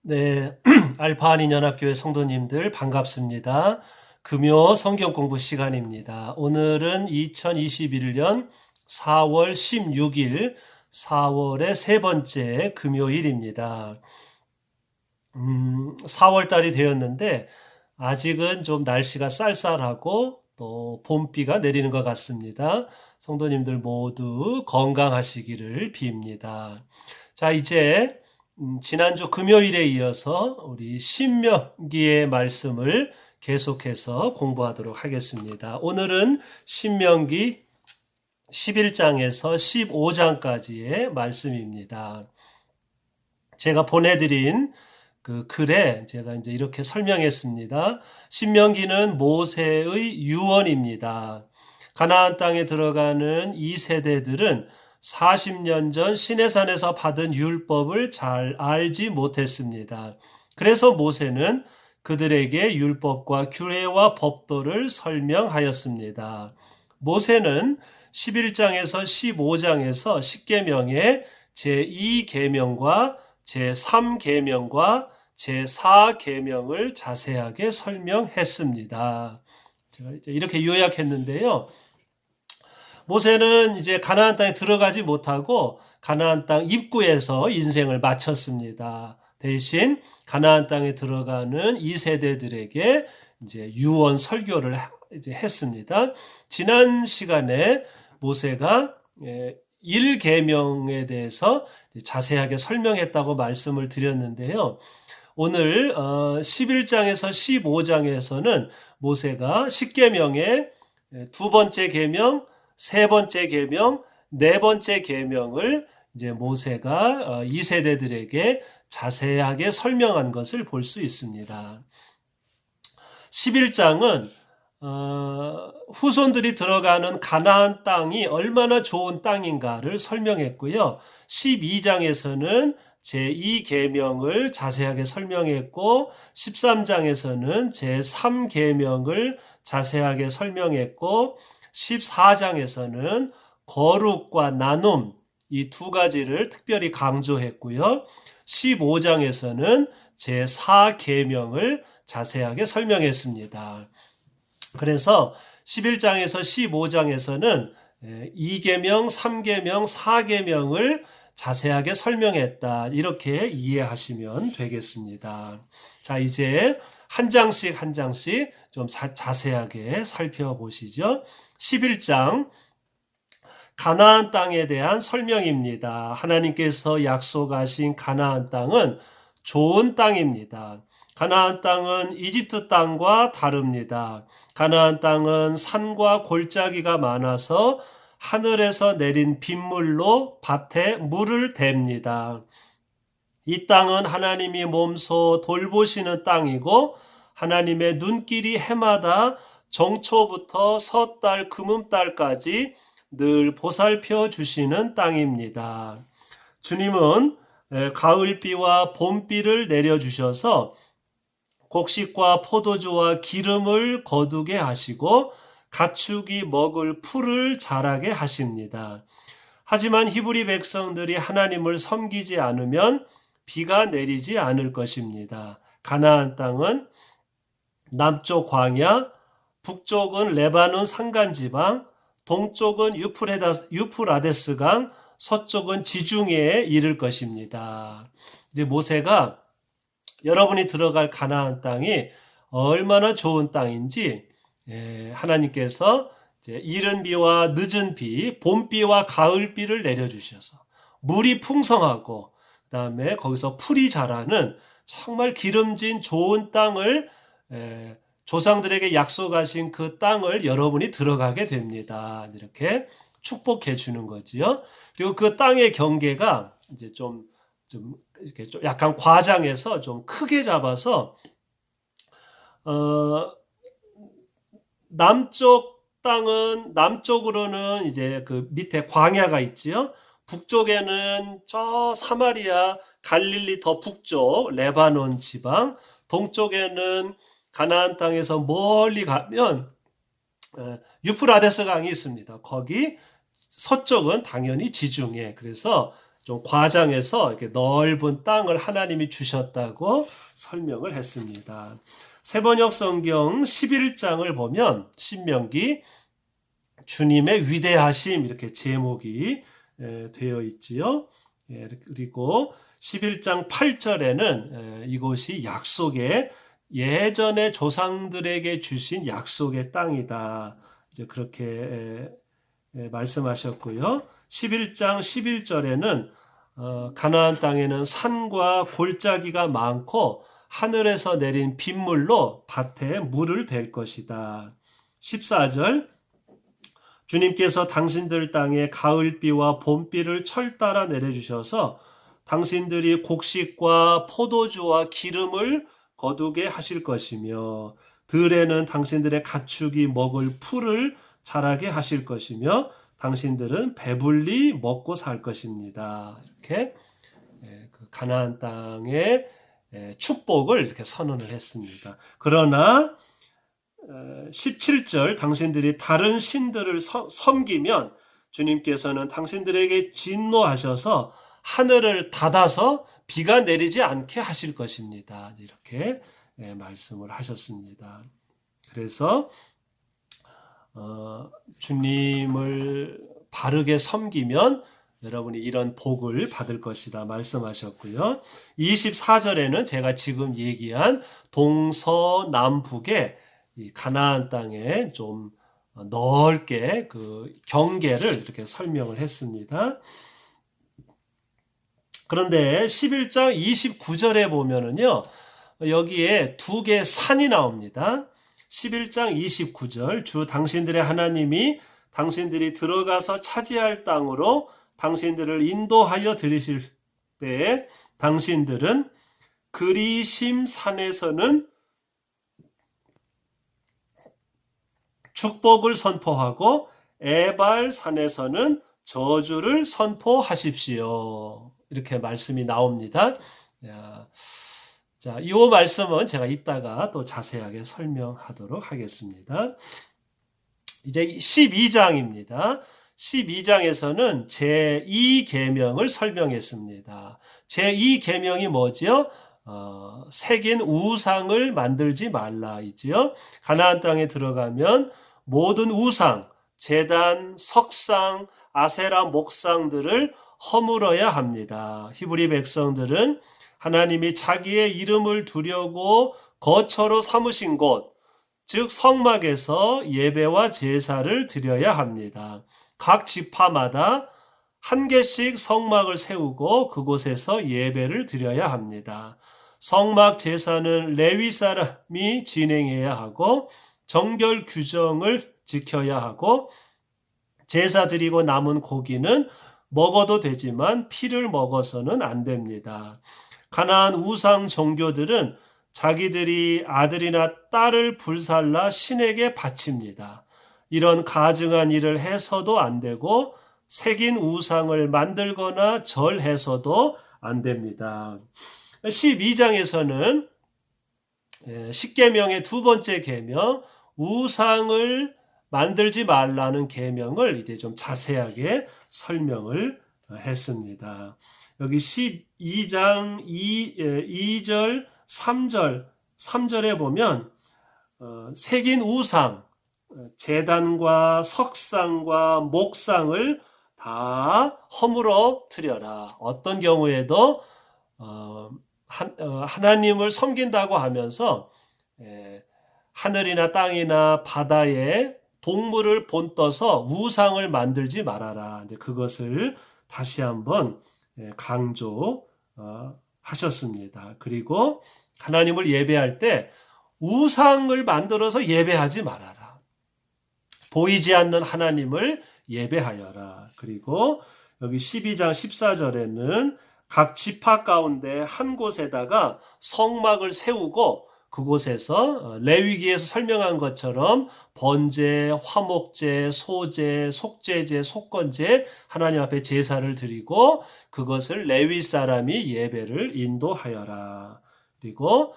네, 알파 한인연합교회 성도님들 반갑습니다. 금요 성경 공부 시간입니다. 오늘은 2021년 4월 16일, 4월의 세 번째 금요일입니다. 4월 달이 되었는데 아직은 좀 날씨가 쌀쌀하고 또 봄비가 내리는 것 같습니다. 성도님들 모두 건강하시기를 빕니다. 자, 이제 지난주 금요일에 이어서 우리 신명기의 말씀을 계속해서 공부하도록 하겠습니다. 오늘은 신명기 11장에서 15장까지의 말씀입니다. 제가 보내드린 그 글에 제가 이제 이렇게 설명했습니다. 신명기는 모세의 유언입니다. 가나안 땅에 들어가는 이 세대들은 40년 전 시내산에서 받은 율법을 잘 알지 못했습니다. 그래서 모세는 그들에게 율법과 규례와 법도를 설명하였습니다. 모세는 11장에서 15장에서 십계명의 제2계명과 제3계명과 제4계명을 자세하게 설명했습니다. 제가 이제 이렇게 요약했는데요. 모세는 이제 가나안 땅에 들어가지 못하고 가나안 땅 입구에서 인생을 마쳤습니다. 대신 가나안 땅에 들어가는 이 세대들에게 이제 유언 설교를 이제 했습니다. 지난 시간에 모세가 1계명에 대해서 자세하게 설명했다고 말씀을 드렸는데요. 오늘 11장에서 15장에서는 모세가 10계명의 두 번째 계명, 세 번째 계명, 네 번째 계명을 이제 모세가 이 세대들에게 자세하게 설명한 것을 볼 수 있습니다. 11장은 후손들이 들어가는 가나안 땅이 얼마나 좋은 땅인가를 설명했고요. 12장에서는 제2계명을 자세하게 설명했고 13장에서는 제3계명을 자세하게 설명했고 14장에서는 거룩과 나눔 이 두 가지를 특별히 강조했고요. 15장에서는 제4계명을 자세하게 설명했습니다. 그래서 11장에서 15장에서는 2계명, 3계명, 4계명을 자세하게 설명했다. 이렇게 이해하시면 되겠습니다. 자, 이제 한 장씩 한 장씩 좀 자세하게 살펴보시죠. 11장 가나안 땅에 대한 설명입니다. 하나님께서 약속하신 가나안 땅은 좋은 땅입니다. 가나안 땅은 이집트 땅과 다릅니다. 가나안 땅은 산과 골짜기가 많아서 하늘에서 내린 빗물로 밭에 물을 댑니다. 이 땅은 하나님이 몸소 돌보시는 땅이고 하나님의 눈길이 해마다 정초부터 섣달 금음달까지 늘 보살펴 주시는 땅입니다. 주님은 가을비와 봄비를 내려주셔서 곡식과 포도주와 기름을 거두게 하시고 가축이 먹을 풀을 자라게 하십니다. 하지만 히브리 백성들이 하나님을 섬기지 않으면 비가 내리지 않을 것입니다. 가나안 땅은 남쪽 광야, 북쪽은 레바논 산간지방, 동쪽은 유프라데스강, 서쪽은 지중해에 이를 것입니다. 이제 모세가 여러분이 들어갈 가나안 땅이 얼마나 좋은 땅인지 하나님께서 이른 비와 늦은 비, 봄비와 가을비를 내려주셔서 물이 풍성하고 그다음에 거기서 풀이 자라는 정말 기름진 좋은 땅을 조상들에게 약속하신 그 땅을 여러분이 들어가게 됩니다. 이렇게 축복해 주는 거지요. 그리고 그 땅의 경계가 이제 좀 이렇게 좀 약간 과장해서 좀 크게 잡아서 남쪽 땅은 남쪽으로는 이제 그 밑에 광야가 있지요. 북쪽에는 저 사마리아 갈릴리 더 북쪽 레바논 지방, 동쪽에는 가나안 땅에서 멀리 가면 유프라데스 강이 있습니다. 거기 서쪽은 당연히 지중해. 그래서 좀 과장해서 이렇게 넓은 땅을 하나님이 주셨다고 설명을 했습니다. 세번역 성경 11장을 보면 신명기 주님의 위대하심 이렇게 제목이 되어 있지요. 그리고 11장 8절에는 이곳이 약속의 예전에 조상들에게 주신 약속의 땅이다. 이제 그렇게 말씀하셨고요. 11장 11절에는 가나안 땅에는 산과 골짜기가 많고 하늘에서 내린 빗물로 밭에 물을 댈 것이다. 14절 주님께서 당신들 땅에 가을비와 봄비를 철따라 내려주셔서 당신들이 곡식과 포도주와 기름을 거두게 하실 것이며 들에는 당신들의 가축이 먹을 풀을 자라게 하실 것이며 당신들은 배불리 먹고 살 것입니다. 이렇게 가나안 땅의 축복을 이렇게 선언을 했습니다. 그러나 17절 당신들이 다른 신들을 섬기면 주님께서는 당신들에게 진노하셔서 하늘을 닫아서 비가 내리지 않게 하실 것입니다. 이렇게 말씀을 하셨습니다. 그래서 주님을 바르게 섬기면 여러분이 이런 복을 받을 것이다 말씀하셨고요. 24절에는 제가 지금 얘기한 동서남북의 이 가나안 땅에 좀 넓게 그 경계를 이렇게 설명을 했습니다. 그런데 11장 29절에 보면은요, 여기에 두 개의 산이 나옵니다. 11장 29절, 주 당신들의 하나님이 당신들이 들어가서 차지할 땅으로 당신들을 인도하여 들이실 때에 당신들은 그리심 산에서는 축복을 선포하고 에발 산에서는 저주를 선포하십시오. 이렇게 말씀이 나옵니다. 자, 이 말씀은 제가 이따가 또 자세하게 설명하도록 하겠습니다. 이제 12장입니다. 12장에서는 제2계명을 설명했습니다. 제2계명이 뭐죠? 새긴 우상을 만들지 말라 있지요. 가나안 땅에 들어가면 모든 우상, 제단, 석상, 아세라 목상들을 허물어야 합니다. 히브리 백성들은 하나님이 자기의 이름을 두려고 거처로 삼으신 곳, 즉 성막에서 예배와 제사를 드려야 합니다. 각 지파마다 한 개씩 성막을 세우고 그곳에서 예배를 드려야 합니다. 성막 제사는 레위 사람이 진행해야 하고 정결 규정을 지켜야 하고 제사 드리고 남은 고기는 먹어도 되지만 피를 먹어서는 안 됩니다. 가나안 우상 종교들은 자기들이 아들이나 딸을 불살라 신에게 바칩니다. 이런 가증한 일을 해서도 안 되고 새긴 우상을 만들거나 절해서도 안 됩니다. 12장에서는 10계명의 두 번째 계명, 우상을 만들지 말라는 계명을 이제 좀 자세하게 설명을 했습니다. 여기 12장 2절, 3절에 보면 새긴 우상, 제단과 석상과 목상을 다 허물어 트려라. 어떤 경우에도 하나님을 섬긴다고 하면서 하늘이나 땅이나 바다에 동물을 본떠서 우상을 만들지 말아라. 이제 그것을 다시 한번 강조하셨습니다. 그리고 하나님을 예배할 때 우상을 만들어서 예배하지 말아라. 보이지 않는 하나님을 예배하여라. 그리고 여기 12장 14절에는 각 지파 가운데 한 곳에다가 성막을 세우고 그곳에서 레위기에서 설명한 것처럼 번제, 화목제, 소제, 속죄제, 속건제 하나님 앞에 제사를 드리고 그것을 레위 사람이 예배를 인도하여라. 그리고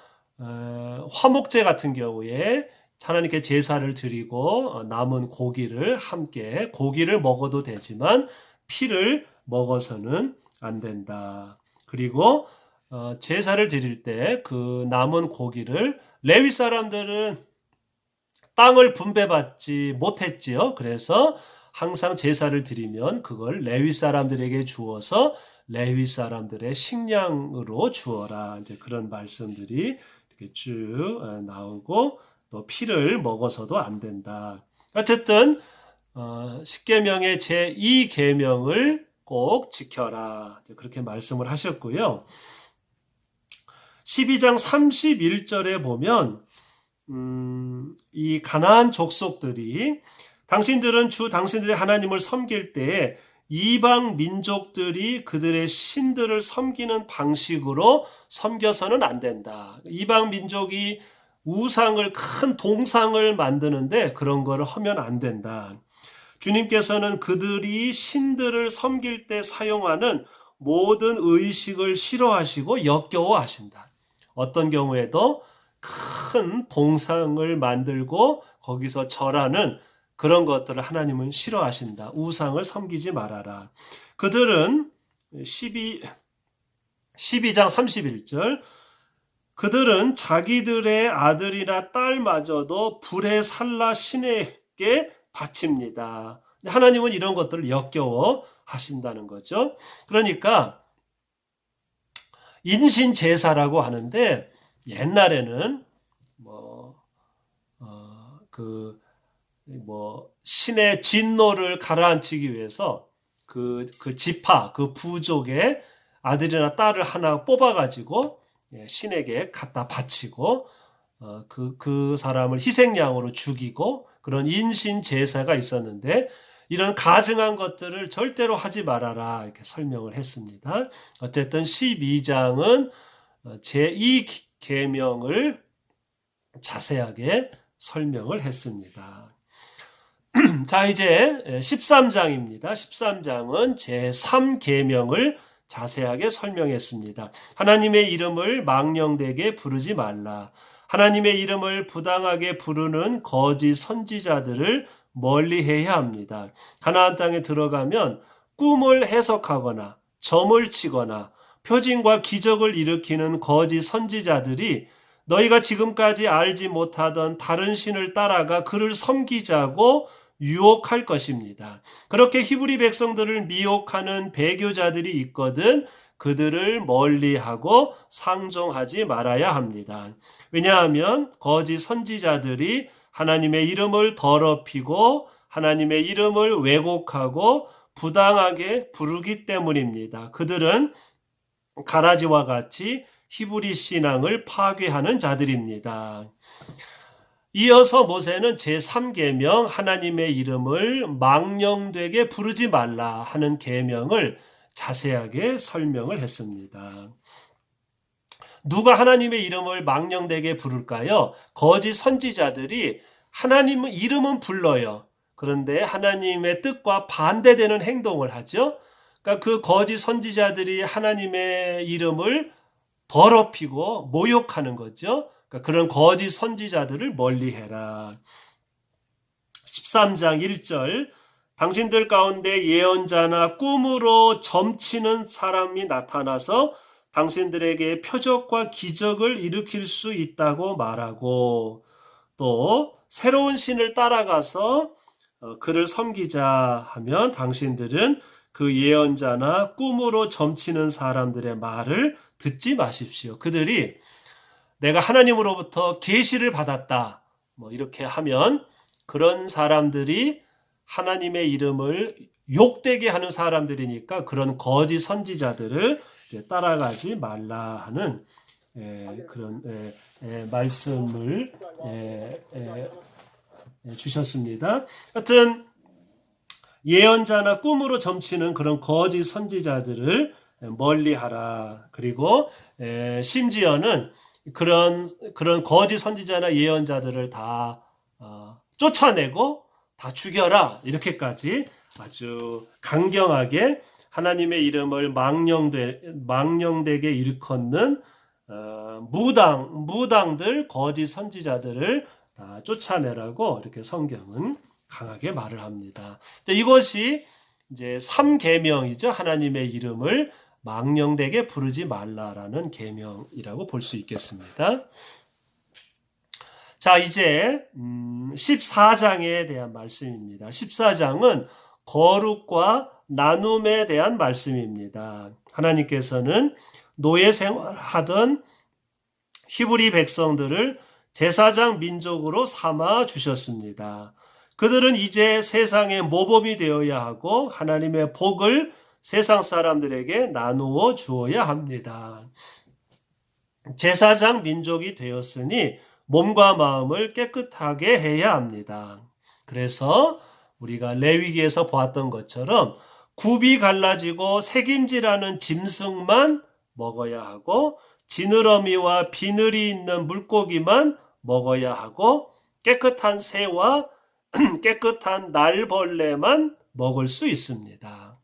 화목제 같은 경우에 하나님께 제사를 드리고 남은 고기를 함께 고기를 먹어도 되지만 피를 먹어서는 안 된다. 그리고 제사를 드릴 때 그 남은 고기를 레위 사람들은 땅을 분배받지 못했지요. 그래서 항상 제사를 드리면 그걸 레위 사람들에게 주어서 레위 사람들의 식량으로 주어라. 이제 그런 말씀들이 이렇게 쭉 나오고 또 피를 먹어서도 안 된다. 어쨌든 십계명의 제2계명을 꼭 지켜라. 그렇게 말씀을 하셨고요. 12장 31절에 보면 이 가나안 족속들이 당신들은 주 당신들의 하나님을 섬길 때에 이방 민족들이 그들의 신들을 섬기는 방식으로 섬겨서는 안 된다. 이방 민족이 우상을 큰 동상을 만드는데 그런 거를 하면 안 된다. 주님께서는 그들이 신들을 섬길 때 사용하는 모든 의식을 싫어하시고 역겨워하신다. 어떤 경우에도 큰 동상을 만들고 거기서 절하는 그런 것들을 하나님은 싫어하신다. 우상을 섬기지 말아라. 그들은 12장 31절 그들은 자기들의 아들이나 딸마저도 불에 살라 신에게 바칩니다. 하나님은 이런 것들을 역겨워 하신다는 거죠. 그러니까 인신 제사라고 하는데 옛날에는 신의 진노를 가라앉히기 위해서 그 지파, 그 부족의 아들이나 딸을 하나 뽑아가지고 신에게 갖다 바치고 그 사람을 희생양으로 죽이고 그런 인신 제사가 있었는데 이런 가증한 것들을 절대로 하지 말아라 이렇게 설명을 했습니다. 어쨌든 12장은 제2계명을 자세하게 설명을 했습니다. 자, 이제 13장입니다. 13장은 제3계명을 자세하게 설명했습니다. 하나님의 이름을 망령되게 부르지 말라. 하나님의 이름을 부당하게 부르는 거짓 선지자들을 멀리해야 합니다. 가나안 땅에 들어가면 꿈을 해석하거나 점을 치거나 표징과 기적을 일으키는 거짓 선지자들이 너희가 지금까지 알지 못하던 다른 신을 따라가 그를 섬기자고 유혹할 것입니다. 그렇게 히브리 백성들을 미혹하는 배교자들이 있거든 그들을 멀리하고 상종하지 말아야 합니다. 왜냐하면 거짓 선지자들이 하나님의 이름을 더럽히고 하나님의 이름을 왜곡하고 부당하게 부르기 때문입니다. 그들은 가라지와 같이 히브리 신앙을 파괴하는 자들입니다. 이어서 모세는 제3계명 하나님의 이름을 망령되게 부르지 말라 하는 계명을 자세하게 설명을 했습니다. 누가 하나님의 이름을 망령되게 부를까요? 거짓 선지자들이 하나님 이름은 불러요. 그런데 하나님의 뜻과 반대되는 행동을 하죠. 그러니까 그 거짓 선지자들이 하나님의 이름을 더럽히고 모욕하는 거죠. 그러니까 그런 거짓 선지자들을 멀리해라. 13장 1절 당신들 가운데 예언자나 꿈으로 점치는 사람이 나타나서 당신들에게 표적과 기적을 일으킬 수 있다고 말하고 또 새로운 신을 따라가서 그를 섬기자 하면 당신들은 그 예언자나 꿈으로 점치는 사람들의 말을 듣지 마십시오. 그들이 내가 하나님으로부터 계시를 받았다. 이렇게 하면 그런 사람들이 하나님의 이름을 욕되게 하는 사람들이니까 그런 거짓 선지자들을 이제 따라가지 말라 하는 그런 말씀을 주셨습니다. 하여튼 예언자나 꿈으로 점치는 그런 거짓 선지자들을 멀리하라. 그리고 심지어는 그런 거짓 선지자나 예언자들을 다 쫓아내고 다 죽여라. 이렇게까지 아주 강경하게 하나님의 이름을 망령되게 일컫는 무당들 거짓 선지자들을 다 쫓아내라고 이렇게 성경은 강하게 말을 합니다. 이것이 이제 3계명이죠. 하나님의 이름을 망령되게 부르지 말라라는 계명이라고 볼 수 있겠습니다. 자, 이제 14장에 대한 말씀입니다. 14장은 거룩과 나눔에 대한 말씀입니다. 하나님께서는 노예 생활하던 히브리 백성들을 제사장 민족으로 삼아 주셨습니다. 그들은 이제 세상의 모범이 되어야 하고 하나님의 복을 세상 사람들에게 나누어 주어야 합니다. 제사장 민족이 되었으니 몸과 마음을 깨끗하게 해야 합니다. 그래서 우리가 레위기에서 보았던 것처럼 굽이 갈라지고 새김질하는 짐승만 먹어야 하고 지느러미와 비늘이 있는 물고기만 먹어야 하고 깨끗한 새와 깨끗한 날벌레만 먹을 수 있습니다.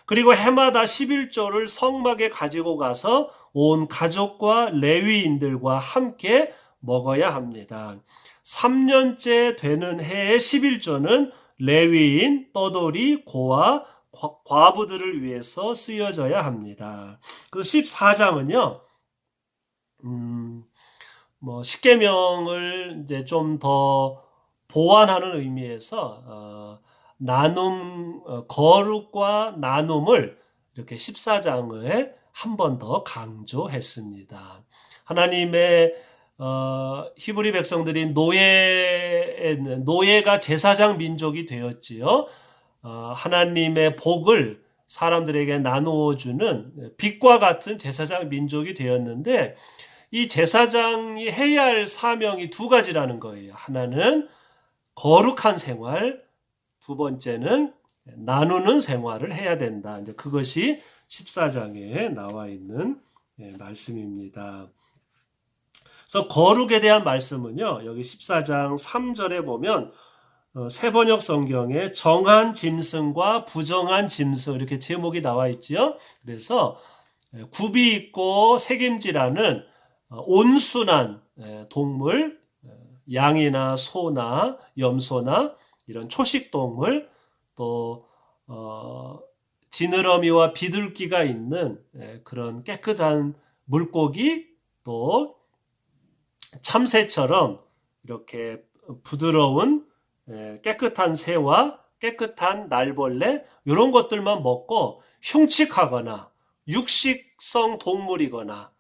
그리고 해마다 11조를 성막에 가지고 가서 온 가족과 레위인들과 함께 먹어야 합니다. 3년째 되는 해의 11조는 레위인, 떠돌이, 고아, 과부들을 위해서 쓰여져야 합니다. 그 14장은요, 십계명을 이제 좀 더 보완하는 의미에서 거룩과 나눔을 이렇게 14장에 한 번 더 강조했습니다. 하나님의 히브리 백성들이 노예가 제사장 민족이 되었지요. 하나님의 복을 사람들에게 나누어 주는 빛과 같은 제사장 민족이 되었는데 이 제사장이 해야 할 사명이 두 가지라는 거예요. 하나는 거룩한 생활, 두 번째는 나누는 생활을 해야 된다. 이제 그것이 14장에 나와 있는 말씀입니다. 그래서 거룩에 대한 말씀은요, 여기 14장 3절에 보면 새번역 성경에 정한 짐승과 부정한 짐승 이렇게 제목이 나와 있지요. 그래서 굽이 있고 새김질하는 온순한 동물, 양이나 소나 염소나 이런 초식 동물, 또 지느러미와 비둘기가 있는 그런 깨끗한 물고기, 또 참새처럼 이렇게 부드러운 깨끗한 새와 깨끗한 날벌레 이런 것들만 먹고 흉측하거나 육식성 동물이거나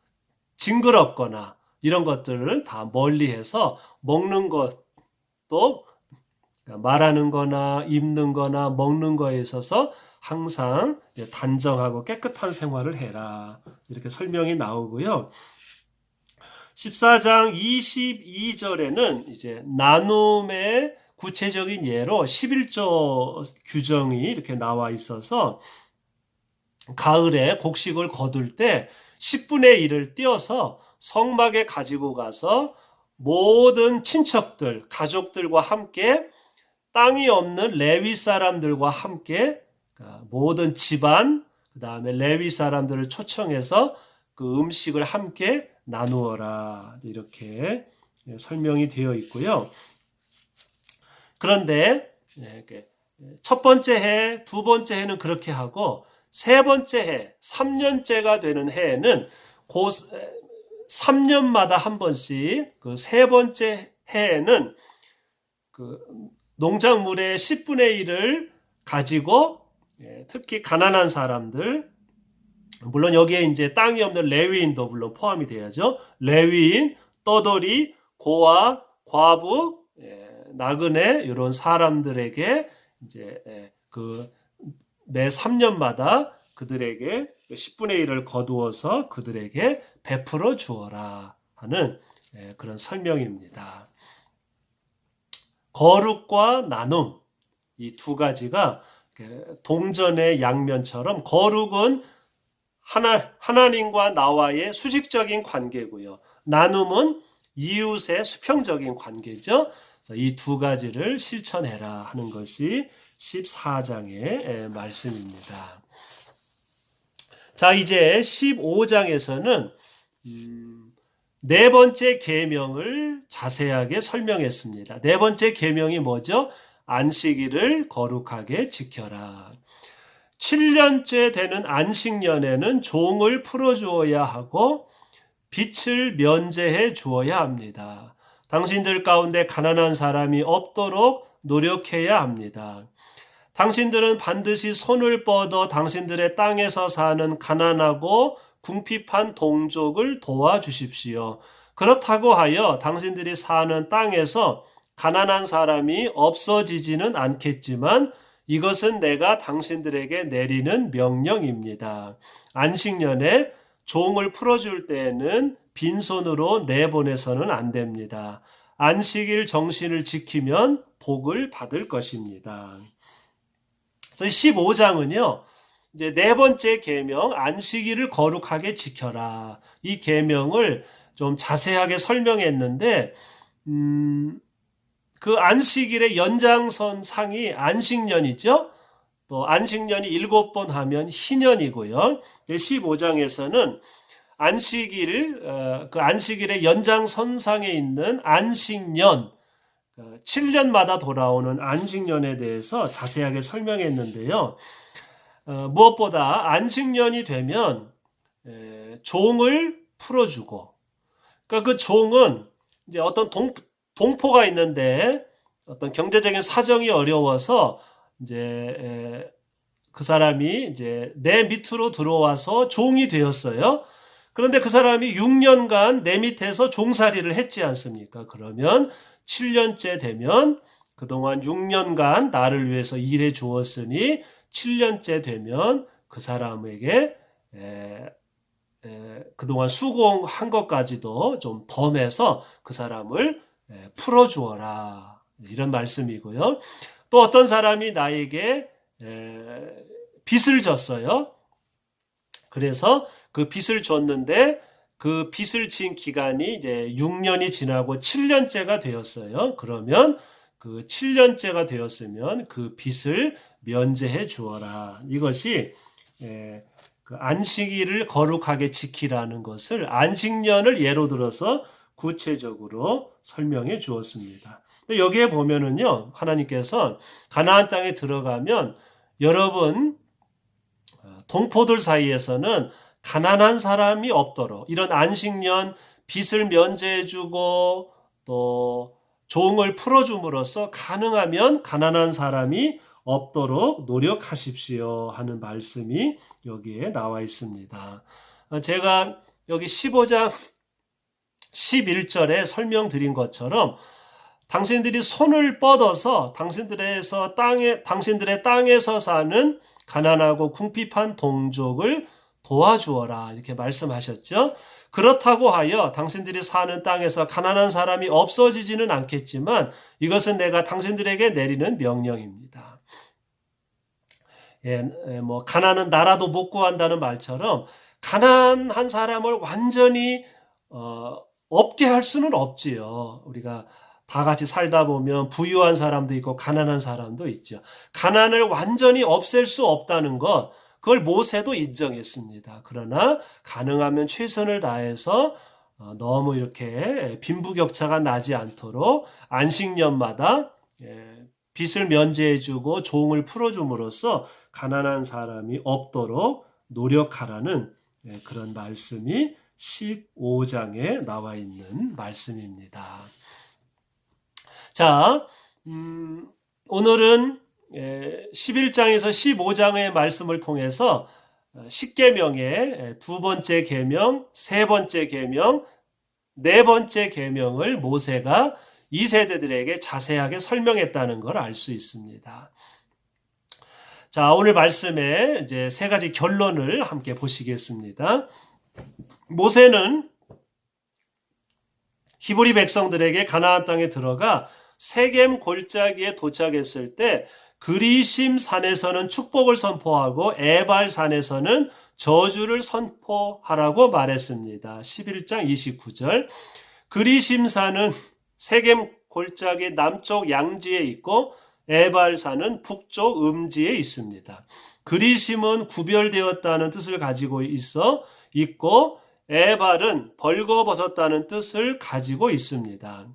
징그럽거나 이런 것들을 다 멀리해서 먹는 것도 말하는 거나 입는 거나 먹는 거에 있어서 항상 단정하고 깨끗한 생활을 해라. 이렇게 설명이 나오고요. 14장 22절에는 이제 나눔의 구체적인 예로 11조 규정이 이렇게 나와 있어서 가을에 곡식을 거둘 때 10분의 1을 띄어서 성막에 가지고 가서 모든 친척들, 가족들과 함께 땅이 없는 레위 사람들과 함께 모든 집안, 그 다음에 레위 사람들을 초청해서 그 음식을 함께 나누어라. 이렇게 설명이 되어 있고요. 그런데 첫 번째 해, 두 번째 해는 그렇게 하고 세 번째 해, 3년째가 되는 해에는 그 3년마다 한 번씩 그 세 번째 해에는 그 농작물의 10분의 1을 가지고 특히 가난한 사람들, 물론 여기에 이제 땅이 없는 레위인도 물론 포함이 돼야죠. 레위인, 떠돌이, 고아, 과부, 나그네 이런 사람들에게 이제 그 매 3년마다 그들에게 10분의 1을 거두어서 그들에게 베풀어 주어라 하는 그런 설명입니다. 거룩과 나눔 이 두 가지가 동전의 양면처럼 거룩은 하나님과 나와의 수직적인 관계고요. 나눔은 이웃의 수평적인 관계죠. 이 두 가지를 실천해라 하는 것이 14장의 말씀입니다. 자, 이제 15장에서는 네 번째 계명을 자세하게 설명했습니다. 네 번째 계명이 뭐죠? 안식일을 거룩하게 지켜라. 7년째 되는 안식년에는 종을 풀어주어야 하고 빚을 면제해 주어야 합니다. 당신들 가운데 가난한 사람이 없도록 노력해야 합니다. 당신들은 반드시 손을 뻗어 당신들의 땅에서 사는 가난하고 궁핍한 동족을 도와주십시오. 그렇다고 하여 당신들이 사는 땅에서 가난한 사람이 없어지지는 않겠지만 이것은 내가 당신들에게 내리는 명령입니다. 안식년에 종을 풀어줄 때에는 빈손으로 내보내서는 안 됩니다. 안식일 정신을 지키면 복을 받을 것입니다. 15장은요. 이제 네 번째 계명 안식일을 거룩하게 지켜라. 이 계명을 좀 자세하게 설명했는데 그 안식일의 연장선상이 안식년이죠. 또 안식년이 7번 하면 희년이고요. 15장에서는 그 안식일의 연장선상에 있는 안식년, 7년마다 돌아오는 안식년에 대해서 자세하게 설명했는데요. 무엇보다 안식년이 되면 종을 풀어주고, 그러니까 그 종은 이제 어떤 동포가 있는데 어떤 경제적인 사정이 어려워서 이제 그 사람이 이제 내 밑으로 들어와서 종이 되었어요. 그런데 그 사람이 6년간 내 밑에서 종살이를 했지 않습니까? 그러면 7년째 되면 그동안 6년간 나를 위해서 일해 주었으니 7년째 되면 그 사람에게 그동안 수고한 것까지도 좀 덤해서 그 사람을 풀어주어라. 이런 말씀이고요. 또 어떤 사람이 나에게 빚을 졌어요. 그래서 그 빚을 줬는데 그 빚을 진 기간이 이제 6년이 지나고 7년째가 되었어요. 그러면 그 7년째가 되었으면 그 빚을 면제해 주어라. 이것이 그 안식일을 거룩하게 지키라는 것을 안식년을 예로 들어서 구체적으로 설명해 주었습니다. 근데 여기에 보면은요, 하나님께서 가나안 땅에 들어가면 여러분 동포들 사이에서는 가난한 사람이 없도록 이런 안식년 빚을 면제해주고 또 종을 풀어줌으로써 가능하면 가난한 사람이 없도록 노력하십시오 하는 말씀이 여기에 나와 있습니다. 제가 여기 15장 11절에 설명드린 것처럼 당신들이 손을 뻗어서 당신들의 땅에서 사는 가난하고 궁핍한 동족을 도와주어라 이렇게 말씀하셨죠. 그렇다고 하여 당신들이 사는 땅에서 가난한 사람이 없어지지는 않겠지만 이것은 내가 당신들에게 내리는 명령입니다. 뭐 가난은 나라도 못 구한다는 말처럼 가난한 사람을 완전히 없게 할 수는 없지요. 우리가 다 같이 살다 보면 부유한 사람도 있고 가난한 사람도 있죠. 가난을 완전히 없앨 수 없다는 것, 그걸 모세도 인정했습니다. 그러나 가능하면 최선을 다해서 너무 이렇게 빈부격차가 나지 않도록 안식년마다 빚을 면제해주고 종을 풀어줌으로써 가난한 사람이 없도록 노력하라는 그런 말씀이 15장에 나와 있는 말씀입니다. 자, 오늘은 11장에서 15장의 말씀을 통해서 10계명의 두 번째 계명, 세 번째 계명, 네 번째 계명을 모세가 2세대들에게 자세하게 설명했다는 걸 알 수 있습니다. 자, 오늘 말씀에 이제 세 가지 결론을 함께 보시겠습니다. 모세는 히브리 백성들에게 가나안 땅에 들어가 세겜 골짜기에 도착했을 때 그리심 산에서는 축복을 선포하고 에발 산에서는 저주를 선포하라고 말했습니다. 11장 29절. 그리심 산은 세겜 골짜기 남쪽 양지에 있고 에발 산은 북쪽 음지에 있습니다. 그리심은 구별되었다는 뜻을 가지고 있고 에발은 벌거벗었다는 뜻을 가지고 있습니다.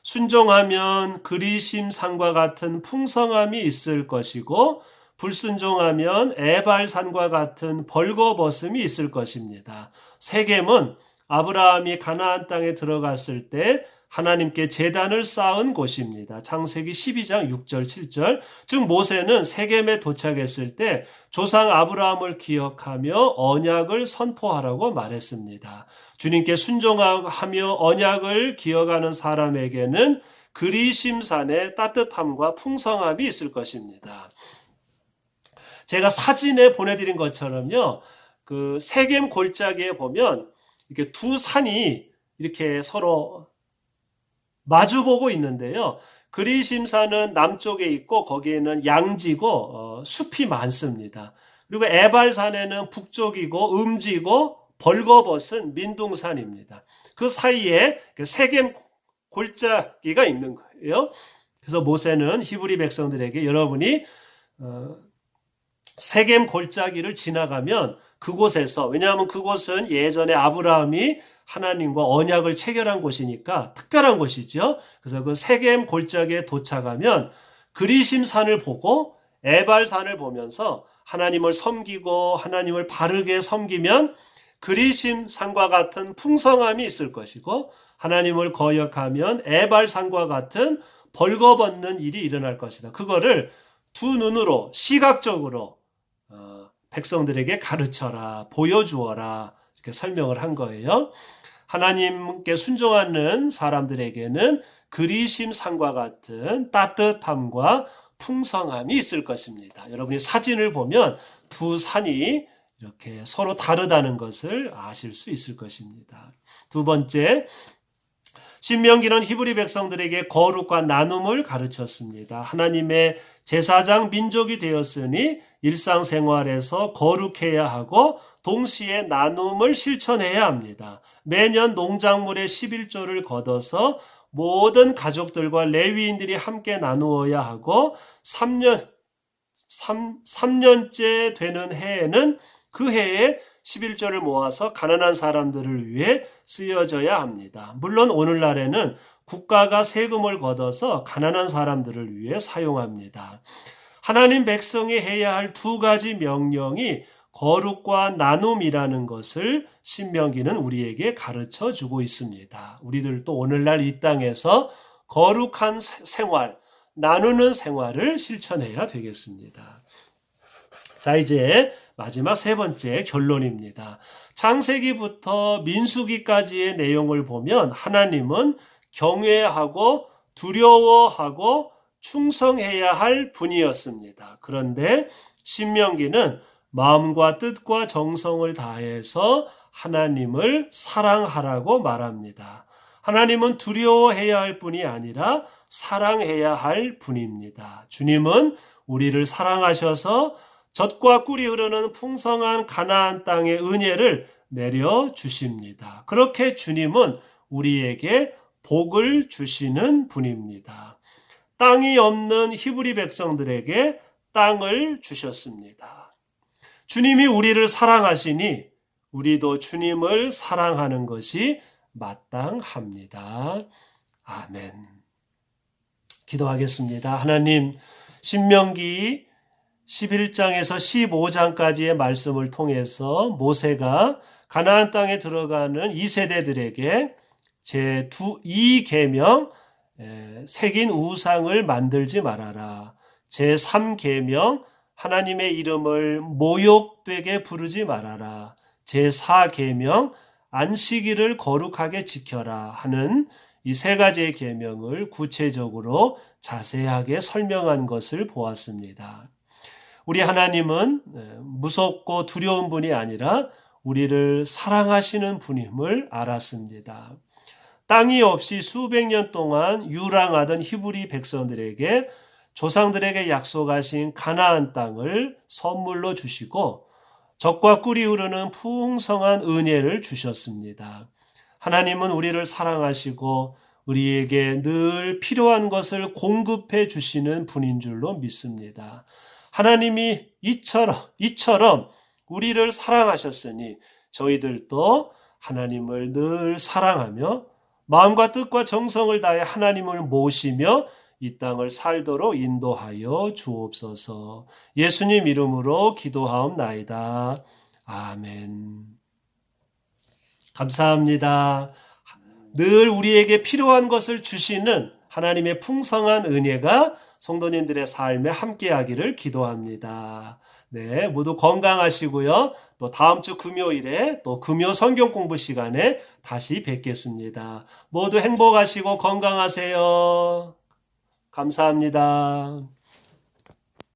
순종하면 그리심 산과 같은 풍성함이 있을 것이고 불순종하면 에발산과 같은 벌거벗음이 있을 것입니다. 세겜은 아브라함이 가나안 땅에 들어갔을 때 하나님께 제단을 쌓은 곳입니다. 창세기 12장 6절 7절. 즉 모세는 세겜에 도착했을 때 조상 아브라함을 기억하며 언약을 선포하라고 말했습니다. 주님께 순종하며 언약을 기억하는 사람에게는 그리심산의 따뜻함과 풍성함이 있을 것입니다. 제가 사진에 보내드린 것처럼요, 그 세겜 골짜기에 보면 이렇게 두 산이 이렇게 서로 마주보고 있는데요. 그리심산은 남쪽에 있고 거기에는 양지고 숲이 많습니다. 그리고 에발산에는 북쪽이고 음지고 벌거벗은 민둥산입니다. 그 사이에 세겜 골짜기가 있는 거예요. 그래서 모세는 히브리 백성들에게 여러분이 세겜 골짜기를 지나가면 그곳에서, 왜냐하면 그곳은 예전에 아브라함이 하나님과 언약을 체결한 곳이니까 특별한 곳이죠. 그래서 그 세겜 골짜기에 도착하면 그리심산을 보고 에발산을 보면서 하나님을 섬기고 하나님을 바르게 섬기면 그리심산과 같은 풍성함이 있을 것이고, 하나님을 거역하면 에발산과 같은 벌거벗는 일이 일어날 것이다. 그거를 두 눈으로 시각적으로 백성들에게 가르쳐라, 보여주어라, 이렇게 설명을 한 거예요. 하나님께 순종하는 사람들에게는 그리심산과 같은 따뜻함과 풍성함이 있을 것입니다. 여러분이 사진을 보면 두 산이 이렇게 서로 다르다는 것을 아실 수 있을 것입니다. 두 번째, 신명기는 히브리 백성들에게 거룩과 나눔을 가르쳤습니다. 하나님의 제사장 민족이 되었으니 일상생활에서 거룩해야 하고 동시에 나눔을 실천해야 합니다. 매년 농작물의 11조를 걷어서 모든 가족들과 레위인들이 함께 나누어야 하고 3년째 되는 해에는 그 해에 11조를 모아서 가난한 사람들을 위해 쓰여져야 합니다. 물론 오늘날에는 국가가 세금을 걷어서 가난한 사람들을 위해 사용합니다. 하나님 백성이 해야 할 두 가지 명령이 거룩과 나눔이라는 것을 신명기는 우리에게 가르쳐 주고 있습니다. 우리들도 오늘날 이 땅에서 거룩한 생활, 나누는 생활을 실천해야 되겠습니다. 자, 이제 마지막 세 번째 결론입니다. 창세기부터 민수기까지의 내용을 보면 하나님은 경외하고 두려워하고 충성해야 할 분이었습니다. 그런데 신명기는 마음과 뜻과 정성을 다해서 하나님을 사랑하라고 말합니다. 하나님은 두려워해야 할 뿐이 아니라 사랑해야 할 분입니다. 주님은 우리를 사랑하셔서 젖과 꿀이 흐르는 풍성한 가나안 땅의 은혜를 내려주십니다. 그렇게 주님은 우리에게 복을 주시는 분입니다. 땅이 없는 히브리 백성들에게 땅을 주셨습니다. 주님이 우리를 사랑하시니 우리도 주님을 사랑하는 것이 마땅합니다. 아멘. 기도하겠습니다. 하나님, 신명기 11장에서 15장까지의 말씀을 통해서 모세가 가나안 땅에 들어가는 2세대들에게 제2 계명 새긴 우상을 만들지 말아라. 제3 계명 하나님의 이름을 모욕되게 부르지 말아라. 제4 계명 안식일을 거룩하게 지켜라 하는 이 세 가지의 계명을 구체적으로 자세하게 설명한 것을 보았습니다. 우리 하나님은 무섭고 두려운 분이 아니라 우리를 사랑하시는 분임을 알았습니다. 땅이 없이 수백 년 동안 유랑하던 히브리 백성들에게 조상들에게 약속하신 가나안 땅을 선물로 주시고 젖과 꿀이 흐르는 풍성한 은혜를 주셨습니다. 하나님은 우리를 사랑하시고 우리에게 늘 필요한 것을 공급해 주시는 분인 줄로 믿습니다. 하나님이 이처럼 우리를 사랑하셨으니 저희들도 하나님을 늘 사랑하며 마음과 뜻과 정성을 다해 하나님을 모시며 이 땅을 살도록 인도하여 주옵소서. 예수님 이름으로 기도하옵나이다. 아멘. 감사합니다. 늘 우리에게 필요한 것을 주시는 하나님의 풍성한 은혜가 성도님들의 삶에 함께하기를 기도합니다. 네, 모두 건강하시고요. 또 다음 주 금요일에 또 금요 성경 공부 시간에 다시 뵙겠습니다. 모두 행복하시고 건강하세요. 감사합니다.